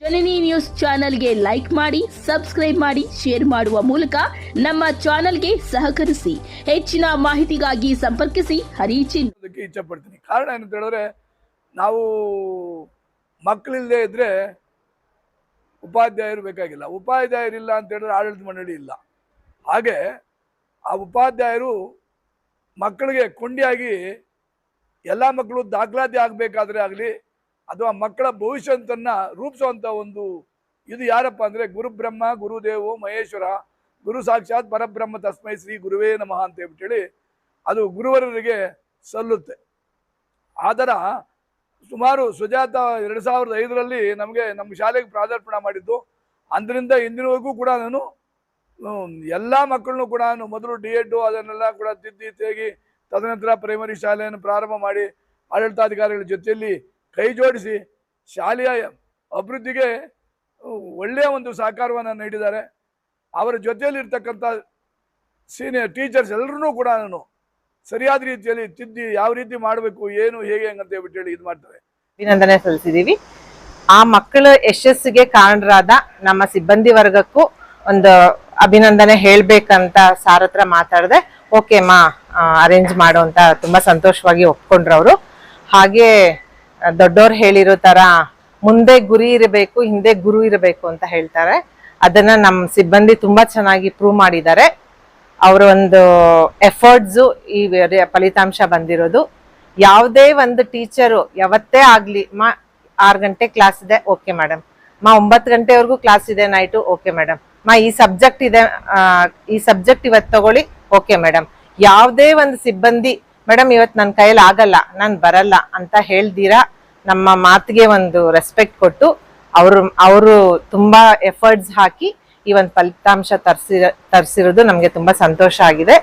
ಜನನಿ news ಚಾನೆಲ್ಗೆ like ಮಾಡಿ, subscribe ಮಾಡಿ, ಶೇರ್ ಮಾಡುವ ಮೂಲಕ ನಮ್ಮ ಚಾನೆಲ್ಗೆ ಸಹಕರಿಸಿ. ಹೆಚ್ಚಿನ ಮಾಹಿತಿಗಾಗಿ ಸಂಪರ್ಕಿಸಿ ಹರಿಚಿನ್. ಇಚ್ಛೆ ಪಡ್ತೀನಿ. ಕಾರಣ ಏನಂತ ಹೇಳಿದ್ರೆ, ನಾವು ಮಕ್ಕಳಿಲ್ಲದೆ ಇದ್ರೆ ಉಪಾಧ್ಯಾಯರು ಬೇಕಾಗಿಲ್ಲ. ಉಪಾಧ್ಯಾಯರಿಲ್ಲ ಅಂತ ಹೇಳಿದ್ರೆ ಆಡಳಿತ ಮಂಡಳಿ ಇಲ್ಲ. ಹಾಗೆ ಆ ಉಪಾಧ್ಯಾಯರು ಮಕ್ಕಳಿಗೆ ಕೊಂಡಿಯಾಗಿ ಎಲ್ಲ ಮಕ್ಕಳು ದಾಖಲಾತಿ ಆಗಬೇಕಾದ್ರೆ ಆಗಲಿ ಅಥವಾ ಮಕ್ಕಳ ಭವಿಷ್ಯಂತನ್ನ ರೂಪಿಸುವಂಥ ಒಂದು ಇದು ಯಾರಪ್ಪ ಅಂದರೆ ಗುರುಬ್ರಹ್ಮ ಗುರುದೇವೋ ಮಹೇಶ್ವರ ಗುರು ಸಾಕ್ಷಾತ್ ಪರಬ್ರಹ್ಮ ತಸ್ಮೈ ಶ್ರೀ ಗುರುವೇ ನಮಃ ಅಂತ ಹೇಳ್ಬಿಟ್ಟೇಳಿ ಅದು ಗುರುವರರಿಗೆ ಸಲ್ಲುತ್ತೆ. ಆದರ ಸುಮಾರು ಸುಜಾತ 2005ರಲ್ಲಿ ನಮಗೆ ನಮ್ಮ ಶಾಲೆಗೆ ಪ್ರಾಧಾರ್ಪಣೆ ಮಾಡಿದ್ದು. ಅಂದರಿಂದ ಇಂದಿನವರೆಗೂ ಕೂಡ ನಾನು ಎಲ್ಲ ಮಕ್ಕಳನ್ನು ಕೂಡ ಮೊದಲು D.Ed ಅದನ್ನೆಲ್ಲ ಕೂಡ ತಿದ್ದಿ ತೇಗಿ ತದನಂತರ ಪ್ರೈಮರಿ ಶಾಲೆಯನ್ನು ಪ್ರಾರಂಭ ಮಾಡಿ ಆಡಳಿತಾಧಿಕಾರಿಗಳ ಜೊತೆಯಲ್ಲಿ ಕೈ ಜೋಡಿಸಿ ಶಾಲೆಯ ಅಭಿವೃದ್ಧಿಗೆ ಒಳ್ಳೆಯ ಒಂದು ಸಹಕಾರವನ್ನು ನೀಡಿದ್ದಾರೆ. ಅವರ ಜೊತೆಯಲ್ಲಿ ಇರ್ತಕ್ಕಂಥ ಸೀನಿಯರ್ ಟೀಚರ್ಸ್ ಎಲ್ಲರೂ ಕೂಡ ನಾನು ಸರಿಯಾದ ರೀತಿಯಲ್ಲಿ ತಿದ್ದಿ ಯಾವ ರೀತಿ ಮಾಡಬೇಕು ಏನು ಹೇಗೆ ಅಂತ ಹೇಳ್ಬಿಟ್ಟು ಇದು ಮಾಡ್ತಾರೆ. ಅಭಿನಂದನೆ ಸಲ್ಲಿಸಿದೀವಿ. ಆ ಮಕ್ಕಳ ಯಶಸ್ಸಿಗೆ ಕಾರಣರಾದ ನಮ್ಮ ಸಿಬ್ಬಂದಿ ವರ್ಗಕ್ಕೂ ಒಂದು ಅಭಿನಂದನೆ ಹೇಳ್ಬೇಕಂತ ಸಾರ್ ಹತ್ರ ಮಾತಾಡಿದೆ. ಓಕೆ ಮಾ ಅರೇಂಜ್ ಮಾಡು ಅಂತ ತುಂಬಾ ಸಂತೋಷವಾಗಿ ಒಪ್ಕೊಂಡ್ರು ಅವರು. ಹಾಗೆ ದೊಡ್ಡವ್ರು ಹೇಳಿರೋ ತರ ಮುಂದೆ ಗುರಿ ಇರಬೇಕು, ಹಿಂದೆ ಗುರು ಇರಬೇಕು ಅಂತ ಹೇಳ್ತಾರೆ. ಅದನ್ನ ನಮ್ಮ ಸಿಬ್ಬಂದಿ ತುಂಬಾ ಚೆನ್ನಾಗಿ ಪ್ರೂವ್ ಮಾಡಿದ್ದಾರೆ. ಅವರ ಒಂದು ಎಫರ್ಟ್ಸು ಈ ಫಲಿತಾಂಶ ಬಂದಿರೋದು. ಯಾವುದೇ ಒಂದು ಟೀಚರು ಯಾವತ್ತೇ ಆಗ್ಲಿ, ಮಾ 6 ಗಂಟೆ ಕ್ಲಾಸ್ ಇದೆ, ಓಕೆ ಮೇಡಮ್. ಮಾ 9 ಗಂಟೆವರೆಗೂ ಕ್ಲಾಸ್ ಇದೆ ನೈಟು, ಓಕೆ ಮೇಡಮ್. ಮಾ ಈ ಸಬ್ಜೆಕ್ಟ್ ಇದೆ, ಈ ಸಬ್ಜೆಕ್ಟ್ ಇವತ್ತು ತಗೊಳ್ಳಿ, ಓಕೆ ಮೇಡಮ್. ಯಾವುದೇ ಒಂದು ಸಿಬ್ಬಂದಿ ಮೇಡಮ್ ಇವತ್ತು ನನ್ನ ಕೈಯಲ್ಲಿ ಆಗಲ್ಲ, ನಾನು ಬರಲ್ಲ ಅಂತ ಹೇಳ್ದಿರಾ ನಮ್ಮ ಮಾತಿಗೆ ಒಂದು ರೆಸ್ಪೆಕ್ಟ್ ಕೊಟ್ಟು ಅವರು ತುಂಬಾ ಎಫರ್ಟ್ಸ್ ಹಾಕಿ ಈ ಒಂದು ಫಲಿತಾಂಶ ತರಿಸಿರೋದು ನಮಗೆ ತುಂಬಾ ಸಂತೋಷ ಆಗಿದೆ.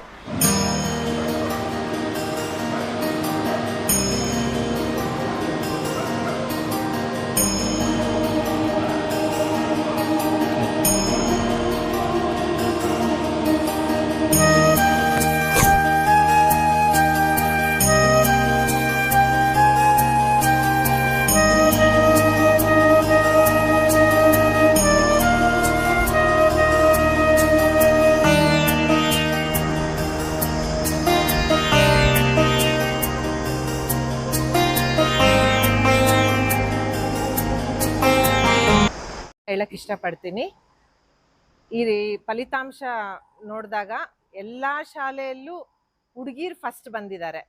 ಹೇಳಕ್ ಇಷ್ಟಪಡ್ತೀನಿ, ಈ ಫಲಿತಾಂಶ ನೋಡಿದಾಗ ಎಲ್ಲ ಶಾಲೆಯಲ್ಲೂ ಹುಡುಗಿರು ಫಸ್ಟ್ ಬಂದಿದ್ದಾರೆ.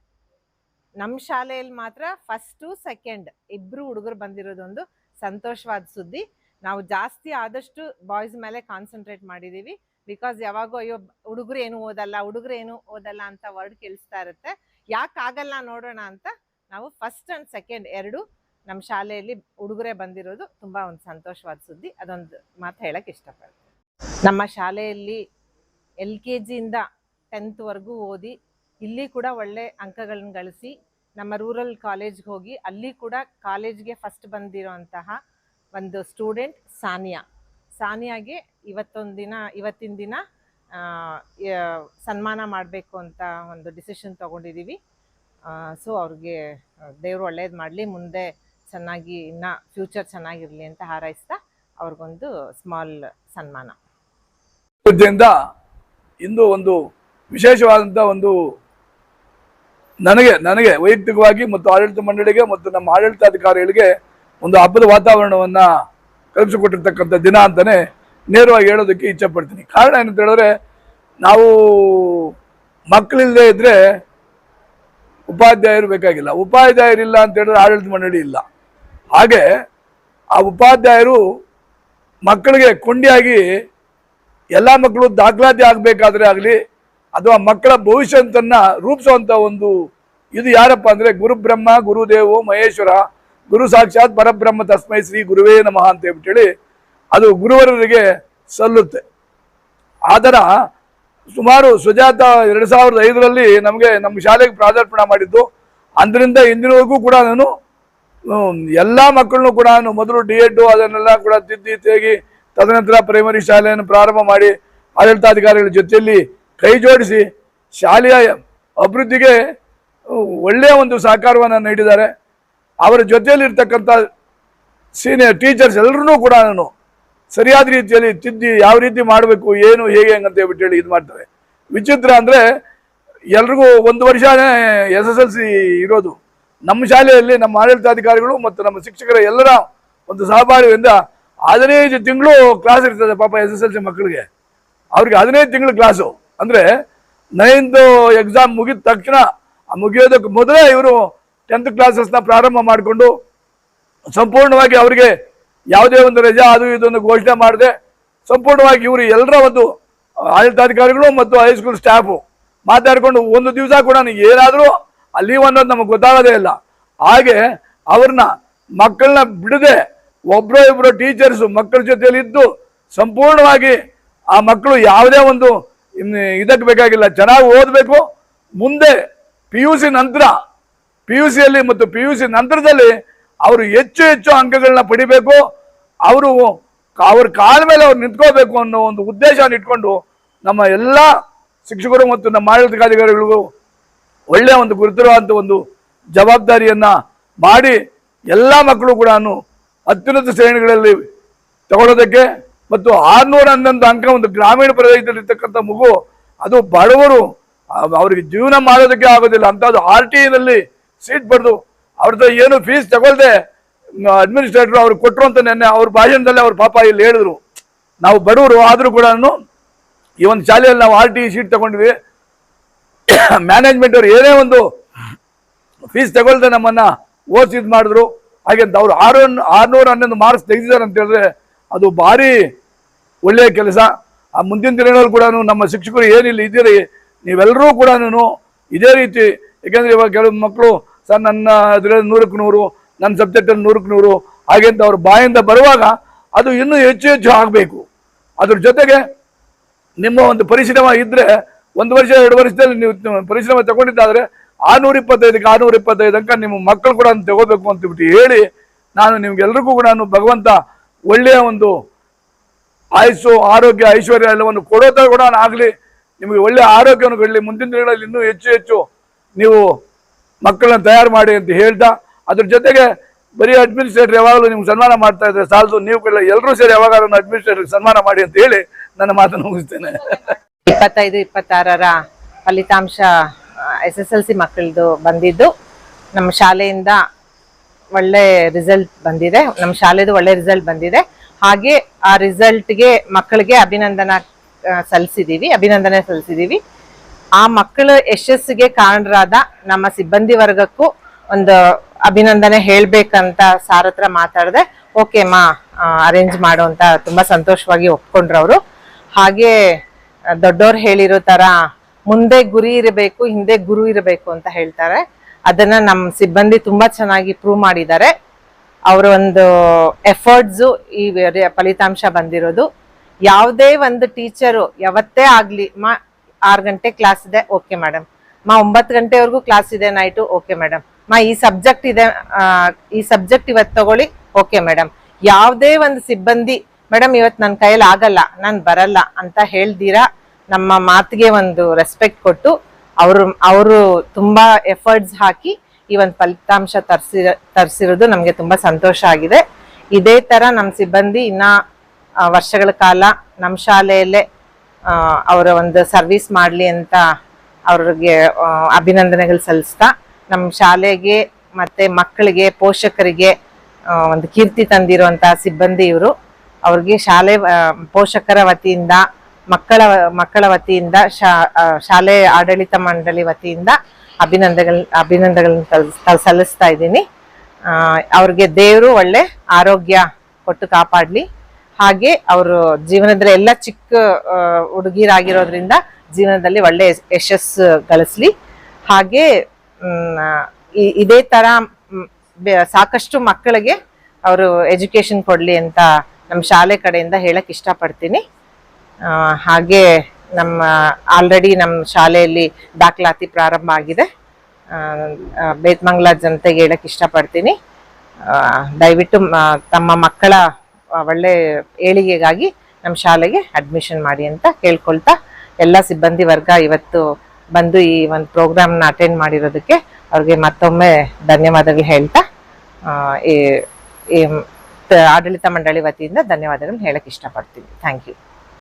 ನಮ್ಮ ಶಾಲೆಯಲ್ಲಿ ಮಾತ್ರ ಫಸ್ಟು ಸೆಕೆಂಡ್ ಇಬ್ರು ಹುಡುಗರು ಬಂದಿರೋದೊಂದು ಸಂತೋಷವಾದ ಸುದ್ದಿ. ನಾವು ಜಾಸ್ತಿ ಆದಷ್ಟು ಬಾಯ್ಸ್ ಮೇಲೆ ಕಾನ್ಸಂಟ್ರೇಟ್ ಮಾಡಿದ್ದೀವಿ. ಬಿಕಾಸ್ ಯಾವಾಗೂ ಅಯ್ಯೋ ಹುಡುಗರು ಏನು ಓದಲ್ಲ ಅಂತ ವರ್ಡ್ ಕೇಳಿಸ್ತಾ ಇರುತ್ತೆ. ಯಾಕಾಗಲ್ಲ ನೋಡೋಣ ಅಂತ ನಾವು ಫಸ್ಟ್ ಆ್ಯಂಡ್ ಸೆಕೆಂಡ್ ಎರಡು ನಮ್ಮ ಶಾಲೆಯಲ್ಲಿ ಹುಡುಗರೇ ಬಂದಿರೋದು ತುಂಬ ಒಂದು ಸಂತೋಷವಾದ ಸುದ್ದಿ. ಅದೊಂದು ಮಾತು ಹೇಳಕ್ಕೆ ಇಷ್ಟಪಡ್ತೀನಿ. ನಮ್ಮ ಶಾಲೆಯಲ್ಲಿ LKG ಇಂದ 10th ವರೆಗೂ ಓದಿ ಇಲ್ಲಿ ಕೂಡ ಒಳ್ಳೆ ಅಂಕಗಳನ್ನ ಗಳಿಸಿ ನಮ್ಮ ರೂರಲ್ ಕಾಲೇಜ್ಗೆ ಹೋಗಿ ಅಲ್ಲಿ ಕೂಡ ಕಾಲೇಜ್ಗೆ ಫಸ್ಟ್ ಬಂದಿರೋಂತಹ ಒಂದು ಸ್ಟೂಡೆಂಟ್ ಸಾನಿಯಾಗೆ ಇವತ್ತಿನ ದಿನ ಸನ್ಮಾನ ಮಾಡಬೇಕು ಅಂತ ಒಂದು ಡಿಸಿಷನ್ ತೊಗೊಂಡಿದ್ದೀವಿ. ಸೊ ಅವ್ರಿಗೆ ದೇವರು ಒಳ್ಳೇದು ಮಾಡಲಿ, ಮುಂದೆ ಚೆನ್ನಾಗಿ ಇನ್ನ ಫ್ಯೂಚರ್ ಚೆನ್ನಾಗಿರಲಿ ಅಂತ ಹಾರೈಸ್ತಾ ಅವ್ರಿಗೊಂದು ಸ್ಮಾಲ್ ಸನ್ಮಾನ. ಇಂದು ಒಂದು ವಿಶೇಷವಾದಂಥ ಒಂದು ನನಗೆ ವೈಯಕ್ತಿಕವಾಗಿ ಮತ್ತು ಆಡಳಿತ ಮಂಡಳಿಗೆ ಮತ್ತು ನಮ್ಮ ಆಡಳಿತಾಧಿಕಾರಿಗಳಿಗೆ ಒಂದು ಹಬ್ಬದ ವಾತಾವರಣವನ್ನು ಕಲ್ಪಿಸಿಕೊಟ್ಟಿರ್ತಕ್ಕಂಥ ದಿನ ಅಂತಲೇ ನೇರವಾಗಿ ಹೇಳೋದಕ್ಕೆ ಇಚ್ಛೆ ಪಡ್ತೀನಿ. ಕಾರಣ ಏನಂತ ಹೇಳಿದ್ರೆ, ನಾವು ಮಕ್ಕಳಿಲ್ಲದೆ ಇದ್ರೆ ಉಪಾಧ್ಯಾಯರು ಬೇಕಾಗಿಲ್ಲ. ಉಪಾಧ್ಯಾಯರಿಲ್ಲ ಅಂತ ಹೇಳಿದ್ರೆ ಆಡಳಿತ ಮಂಡಳಿ ಇಲ್ಲ. ಹಾಗೆ ಆ ಉಪಾಧ್ಯಾಯರು ಮಕ್ಕಳಿಗೆ ಕೊಂಡಿಯಾಗಿ ಎಲ್ಲ ಮಕ್ಕಳು ದಾಖಲಾತಿ ಆಗಬೇಕಾದ್ರೆ ಆಗಲಿ ಅಥವಾ ಮಕ್ಕಳ ಭವಿಷ್ಯಂತನ್ನ ರೂಪಿಸುವಂಥ ಒಂದು ಇದು ಯಾರಪ್ಪ ಅಂದರೆ ಗುರುಬ್ರಹ್ಮ ಗುರುದೇವೋ ಮಹೇಶ್ವರ ಗುರು ಸಾಕ್ಷಾತ್ ಪರಬ್ರಹ್ಮ ತಸ್ಮೈ ಶ್ರೀ ಗುರುವೇ ನಮಃ ಅಂತ ಹೇಳ್ಬಿಟ್ಟೇಳಿ ಅದು ಗುರುವರರಿಗೆ ಸಲ್ಲುತ್ತೆ. ಆದರ ಸುಮಾರು ಸುಜಾತ 2005ರಲ್ಲಿ ನಮಗೆ ನಮ್ಮ ಶಾಲೆಗೆ ಪ್ರಾಧಾರ್ಪಣೆ ಮಾಡಿದ್ದು. ಅಂದರಿಂದ ಇಂದಿನವರೆಗೂ ಕೂಡ ನಾನು ಎಲ್ಲ ಮಕ್ಕಳನ್ನು ಕೂಡ ಮೊದಲು D.Ed ಅದನ್ನೆಲ್ಲ ಕೂಡ ತಿದ್ದಿ ತೇಗಿ ತದನಂತರ ಪ್ರೈಮರಿ ಶಾಲೆಯನ್ನು ಪ್ರಾರಂಭ ಮಾಡಿ ಆಡಳಿತಾಧಿಕಾರಿಗಳ ಜೊತೆಯಲ್ಲಿ ಕೈ ಜೋಡಿಸಿ ಶಾಲೆಯ ಅಭಿವೃದ್ಧಿಗೆ ಒಳ್ಳೆಯ ಒಂದು ಸಹಕಾರವನ್ನು ನೀಡಿದ್ದಾರೆ. ಅವರ ಜೊತೆಯಲ್ಲಿ ಇರ್ತಕ್ಕಂಥ ಸೀನಿಯರ್ ಟೀಚರ್ಸ್ ಎಲ್ಲರೂ ಕೂಡ ಸರಿಯಾದ ರೀತಿಯಲ್ಲಿ ತಿದ್ದಿ ಯಾವ ರೀತಿ ಮಾಡಬೇಕು ಏನು ಹೇಗೆ ಅಂತ ಹೇಳ್ಬಿಟ್ಟು ಇದು ಮಾಡ್ತಾರೆ. ವಿಚಿತ್ರ ಅಂದರೆ ಎಲ್ರಿಗೂ 1 ವರ್ಷನೇ SSLC ಇರೋದು. ನಮ್ಮ ಶಾಲೆಯಲ್ಲಿ ನಮ್ಮ ಆಡಳಿತಾಧಿಕಾರಿಗಳು ಮತ್ತು ನಮ್ಮ ಶಿಕ್ಷಕರ ಎಲ್ಲರ ಒಂದು ಸಹಭಾಗಿತ್ವದಿಂದ 15 ತಿಂಗಳು ಕ್ಲಾಸ್ ಇರ್ತದೆ ಪಾಪ SSLC ಮಕ್ಕಳಿಗೆ. ಅವ್ರಿಗೆ 15 ತಿಂಗಳು ಕ್ಲಾಸು ಅಂದರೆ 9th ಎಕ್ಸಾಮ್ ಮುಗಿದ ತಕ್ಷಣ ಮುಗಿಯೋದಕ್ಕೆ ಮೊದಲೇ ಇವರು 10th ಕ್ಲಾಸಸ್ನ ಪ್ರಾರಂಭ ಮಾಡಿಕೊಂಡು ಸಂಪೂರ್ಣವಾಗಿ ಅವರಿಗೆ ಯಾವುದೇ ಒಂದು ರಜಾ ಅದು ಇದೊಂದು ಘೋಷಣೆ ಮಾಡದೆ ಸಂಪೂರ್ಣವಾಗಿ ಇವರು ಎಲ್ಲರ ಒಂದು ಆಡಳಿತಾಧಿಕಾರಿಗಳು ಮತ್ತು ಹೈಸ್ಕೂಲ್ ಸ್ಟಾಫು ಮಾತಾಡಿಕೊಂಡು ಒಂದು ದಿವಸ ಕೂಡ ಏನಾದರೂ ಲೀವ್ ಅನ್ನೋದು ನಮಗೆ ಗೊತ್ತಾಗೋದೇ ಇಲ್ಲ. ಹಾಗೆ ಅವ್ರನ್ನ ಮಕ್ಕಳನ್ನ ಬಿಡದೆ ಒಬ್ಬರೋ ಇಬ್ಬರು ಟೀಚರ್ಸು ಮಕ್ಕಳ ಜೊತೆಯಲ್ಲಿ ಇದ್ದು ಸಂಪೂರ್ಣವಾಗಿ ಆ ಮಕ್ಕಳು ಯಾವುದೇ ಒಂದು ಇದಕ್ಕೆ ಬೇಕಾಗಿಲ್ಲ, ಚೆನ್ನಾಗಿ ಓದಬೇಕು. ಮುಂದೆ PUC ನಂತರ PUCಯಲ್ಲಿ ಮತ್ತು PUC ನಂತರದಲ್ಲಿ ಅವರು ಹೆಚ್ಚು ಅಂಕಗಳನ್ನ ಪಡಿಬೇಕು. ಅವ್ರ ಕಾಲ ಮೇಲೆ ಅವ್ರು ನಿಂತ್ಕೋಬೇಕು ಅನ್ನೋ ಒಂದು ಉದ್ದೇಶವನ್ನು ಇಟ್ಕೊಂಡು ನಮ್ಮ ಎಲ್ಲ ಶಿಕ್ಷಕರು ಮತ್ತು ನಮ್ಮ ಆಡಳಿತಾಧಿಕಾರಿಗಳಿಗೂ ಒಳ್ಳೆಯ ಒಂದು ಗುರುತರವಾದಂಥ ಒಂದು ಜವಾಬ್ದಾರಿಯನ್ನು ಮಾಡಿ ಎಲ್ಲ ಮಕ್ಕಳು ಕೂಡ ಅತ್ಯುನ್ನತ ಶ್ರೇಣಿಗಳಲ್ಲಿ ತಗೊಳ್ಳೋದಕ್ಕೆ ಮತ್ತು 611 ಅಂಕ ಒಂದು ಗ್ರಾಮೀಣ ಪ್ರದೇಶದಲ್ಲಿರ್ತಕ್ಕಂಥ ಮಗು, ಅದು ಬಡವರು ಅವರಿಗೆ ಜೀವನ ಮಾಡೋದಕ್ಕೆ ಆಗೋದಿಲ್ಲ ಅಂಥದ್ದು RTEನಲ್ಲಿ ಸೀಟ್ ಪಡೆದು ಅವ್ರದ್ದು ಏನು ಫೀಸ್ ತಗೊಳ್ದೆ ಅಡ್ಮಿನಿಸ್ಟ್ರೇಟರ್ ಅವ್ರು ಕೊಟ್ಟರು ಅಂತ ನೆನ್ನೆ ಅವ್ರ ಭಾಷಣದಲ್ಲಿ ಅವ್ರ ಪಾಪ ಇಲ್ಲಿ ಹೇಳಿದ್ರು. ನಾವು ಬಡವರು ಆದರೂ ಕೂಡ ಈ ಒಂದು ಶಾಲೆಯಲ್ಲಿ ನಾವು RTE ಸೀಟ್ ತಗೊಂಡ್ವಿ, ಮ್ಯಾನೇಜ್ಮೆಂಟ್ ಅವರು ಏನೇ ಒಂದು ಫೀಸ್ ತಗೊಳ್ದೆ ನಮ್ಮನ್ನು ಓದಿಸಿದ್ ಮಾಡಿದ್ರು. ಹಾಗೆಂತ ಅವರು 611 ಮಾರ್ಕ್ಸ್ ತೆಗೆದಿದ್ದಾರೆ ಅಂತ ಹೇಳಿದ್ರೆ ಅದು ಭಾರಿ ಒಳ್ಳೆಯ ಕೆಲಸ. ಆ ಮುಂದಿನ ದಿನಗಳಲ್ಲಿ ಕೂಡ ನಮ್ಮ ಶಿಕ್ಷಕರು ಏನಿಲ್ಲ ಇದ್ದೀರಿ ನೀವೆಲ್ಲರೂ ಕೂಡ ಇದೇ ರೀತಿ, ಏಕೆಂದರೆ ಇವಾಗ ಕೆಲವು ಮಕ್ಕಳು ಸರ್ ನನ್ನ ಅದರಲ್ಲಿ 100ಕ್ಕೆ 100, ನನ್ನ ಸಬ್ಜೆಕ್ಟಲ್ಲಿ 100ಕ್ಕೆ 100 ಹಾಗೆ ಅಂತ ಅವ್ರ ಬಾಯಿಂದ ಬರುವಾಗ ಅದು ಇನ್ನೂ ಹೆಚ್ಚು ಆಗಬೇಕು. ಅದ್ರ ಜೊತೆಗೆ ನಿಮ್ಮ ಒಂದು ಪರಿಶ್ರಮ ಇದ್ದರೆ 1 ವರ್ಷ 2 ವರ್ಷದಲ್ಲಿ ನೀವು ಪರಿಶ್ರಮ ತಗೊಂಡಿದ್ದಾದರೆ 625ಕ್ಕೆ 625 ಅಂಕ ನಿಮ್ಮ ಮಕ್ಕಳು ಕೂಡ ತಗೋಬೇಕು ಅಂತಬಿಟ್ಟು ಹೇಳಿ ನಾನು ನಿಮ್ಗೆಲ್ರಿಗೂ ಕೂಡ ಭಗವಂತ ಒಳ್ಳೆಯ ಒಂದು ಆಯುಸ್ಸು ಆರೋಗ್ಯ ಐಶ್ವರ್ಯ ಎಲ್ಲವನ್ನು ಕೊಡೋದ ಕೂಡ ಆಗಲಿ, ನಿಮಗೆ ಒಳ್ಳೆಯ ಆರೋಗ್ಯವನ್ನು ಕೊಡಲಿ. ಮುಂದಿನ ದಿನಗಳಲ್ಲಿ ಇನ್ನೂ ಹೆಚ್ಚು ನೀವು ಮಕ್ಕಳನ್ನ ತಯಾರು ಮಾಡಿ ಅಂತ ಹೇಳ್ತಾ, ಅದ್ರ ಜೊತೆಗೆ ಬರೀ ಅಡ್ಮಿನಿಸ್ಟ್ರೇಟರ್ ಯಾವಾಗಲೂ ನಿಮ್ಗೆ ಸನ್ಮಾನ ಮಾಡ್ತಾ ಇದ್ರೆ ಸಾಲದು, ನೀವು ಕೂಡ ಎಲ್ಲರೂ ಸೇರಿ ಯಾವಾಗಲೂ ಅಡ್ಮಿನಿಸ್ಟ್ರೇಟರ್ ಸನ್ಮಾನ ಮಾಡಿ ಅಂತ ಹೇಳಿ ನನ್ನ ಮಾತನ್ನು ಮುಗಿಸ್ತೇನೆ. 25-26ರ ಫಲಿತಾಂಶ SSLC ಮಕ್ಕಳದು ಬಂದಿದ್ದು ನಮ್ಮ ಶಾಲೆಯಿಂದ ಒಳ್ಳೆ ರಿಸಲ್ಟ್ ಬಂದಿದೆ. ನಮ್ಮ ಶಾಲೆದು ಒಳ್ಳೆ ರಿಸಲ್ಟ್ ಬಂದಿದೆ. ಹಾಗೆ ಆ ರಿಸಲ್ಟ್ಗೆ ಮಕ್ಕಳಿಗೆ ಅಭಿನಂದನೆ ಸಲ್ಲಿಸಿದೀವಿ. ಆ ಮಕ್ಕಳ ಯಶಸ್ಸಿಗೆ ಕಾರಣರಾದ ನಮ್ಮ ಸಿಬ್ಬಂದಿ ವರ್ಗಕ್ಕೂ ಒಂದು ಅಭಿನಂದನೆ ಹೇಳ್ಬೇಕಂತ ಸಾರ್ ಹತ್ರ ಮಾತಾಡಿದೆ. ಓಕೆ ಮಾ ಅರೇಂಜ್ ಮಾಡು ಅಂತ ತುಂಬಾ ಸಂತೋಷವಾಗಿ ಒಪ್ಕೊಂಡ್ರು ಅವರು. ಹಾಗೆ ದೊಡ್ಡವ್ರು ಹೇಳಿರೋ ತರ ಮುಂದೆ ಗುರಿ ಇರಬೇಕು, ಹಿಂದೆ ಗುರು ಇರಬೇಕು ಅಂತ ಹೇಳ್ತಾರೆ. ಅದನ್ನ ನಮ್ಮ ಸಿಬ್ಬಂದಿ ತುಂಬಾ ಚೆನ್ನಾಗಿ ಪ್ರೂವ್ ಮಾಡಿದ್ದಾರೆ. ಅವರ ಒಂದು ಎಫರ್ಟ್ಸು ಈ ಫಲಿತಾಂಶ ಬಂದಿರೋದು. ಯಾವುದೇ ಒಂದು ಟೀಚರು ಯಾವತ್ತೇ ಆಗ್ಲಿ, 6 ಗಂಟೆ ಕ್ಲಾಸ್ ಇದೆ, ಓಕೆ ಮೇಡಮ್. 9 ಗಂಟೆವರೆಗೂ ಕ್ಲಾಸ್ ಇದೆ ನೈಟು, ಓಕೆ ಮೇಡಮ್. ಈ ಸಬ್ಜೆಕ್ಟ್ ಇದೆ, ಈ ಸಬ್ಜೆಕ್ಟ್ ಇವತ್ತು ತಗೊಳ್ಳಿ, ಓಕೆ ಮೇಡಮ್. ಯಾವುದೇ ಒಂದು ಸಿಬ್ಬಂದಿ ಮೇಡಮ್ ಇವತ್ತು ನನ್ನ ಕೈಯಲ್ಲಿ ಆಗಲ್ಲ, ನಾನು ಬರಲ್ಲ ಅಂತ ಹೇಳ್ದಿರಾ ನಮ್ಮ ಮಾತಿಗೆ ಒಂದು ರೆಸ್ಪೆಕ್ಟ್ ಕೊಟ್ಟು ಅವರು ತುಂಬಾ ಎಫರ್ಟ್ಸ್ ಹಾಕಿ ಈ ಒಂದು ಫಲಿತಾಂಶ ತರಿಸಿರೋದು ನಮಗೆ ತುಂಬಾ ಸಂತೋಷ ಆಗಿದೆ. ಇದೇ ತರ ನಮ್ಮ ಸಿಬ್ಬಂದಿ ಇನ್ನ ವರ್ಷಗಳ ಕಾಲ ನಮ್ಮ ಶಾಲೆಯಲ್ಲೇ ಅವರ ಒಂದು ಸರ್ವಿಸ್ ಮಾಡಲಿ ಅಂತ ಅವ್ರಿಗೆ ಅಭಿನಂದನೆಗಳು ಸಲ್ಲಿಸ್ತಾ, ನಮ್ಮ ಶಾಲೆಗೆ ಮತ್ತೆ ಮಕ್ಕಳಿಗೆ ಪೋಷಕರಿಗೆ ಒಂದು ಕೀರ್ತಿ ತಂದಿರುವಂತಹ ಸಿಬ್ಬಂದಿ ಇವರು. ಅವ್ರಿಗೆ ಶಾಲೆ ಪೋಷಕರ ವತಿಯಿಂದ ಮಕ್ಕಳ ವತಿಯಿಂದ ಶಾಲೆ ಆಡಳಿತ ಮಂಡಳಿ ವತಿಯಿಂದ ಅಭಿನಂದನೆಗಳನ್ನ ಸಲ್ಲಿಸ್ತಾ ಇದ್ದೀನಿ. ಅವ್ರಿಗೆ ದೇವರು ಒಳ್ಳೆ ಆರೋಗ್ಯ ಕೊಟ್ಟು ಕಾಪಾಡ್ಲಿ. ಹಾಗೆ ಅವರು ಜೀವನದಲ್ಲಿ ಎಲ್ಲ ಚಿಕ್ಕ ಹುಡುಗಿರಾಗಿರೋದ್ರಿಂದ ಜೀವನದಲ್ಲಿ ಒಳ್ಳೆ ಯಶಸ್ಸು ಗಳಿಸ್ಲಿ. ಹಾಗೆ ಇದೇ ತರ ಸಾಕಷ್ಟು ಮಕ್ಕಳಿಗೆ ಅವರು ಎಜುಕೇಶನ್ ಕೊಡ್ಲಿ ಅಂತ ನಮ್ಮ ಶಾಲೆ ಕಡೆಯಿಂದ ಹೇಳಕ್ ಇಷ್ಟಪಡ್ತೀನಿ. ಹಾಗೆ ಆಲ್ರೆಡಿ ನಮ್ಮ ಶಾಲೆಯಲ್ಲಿ ದಾಖಲಾತಿ ಪ್ರಾರಂಭ ಆಗಿದೆ. ಬೇತಮಂಗಲ ಜನತೆಗೆ ಹೇಳಕ್ ಇಷ್ಟಪಡ್ತೀನಿ, ದಯವಿಟ್ಟು ತಮ್ಮ ಮಕ್ಕಳ ಒಳ್ಳೆ ಏಳಿಗೆಗಾಗಿ ನಮ್ಮ ಶಾಲೆಗೆ ಅಡ್ಮಿಷನ್ ಮಾಡಿ ಅಂತ ಕೇಳ್ಕೊಳ್ತಾ, ಎಲ್ಲ ಸಿಬ್ಬಂದಿ ವರ್ಗ ಇವತ್ತು ಬಂದು ಈ ಒಂದು ಪ್ರೋಗ್ರಾಮ್ನ ಅಟೆಂಡ್ ಮಾಡಿರೋದಕ್ಕೆ ಅವ್ರಿಗೆ ಮತ್ತೊಮ್ಮೆ ಧನ್ಯವಾದಗಳು ಹೇಳ್ತಾ ಆಡಳಿತ ಮಂಡಳಿ ವತಿಯಿಂದ ಧನ್ಯವಾದಗಳನ್ನ ಹೇಳಕ್ ಇಷ್ಟಪಡ್ತೀನಿ. Thank you.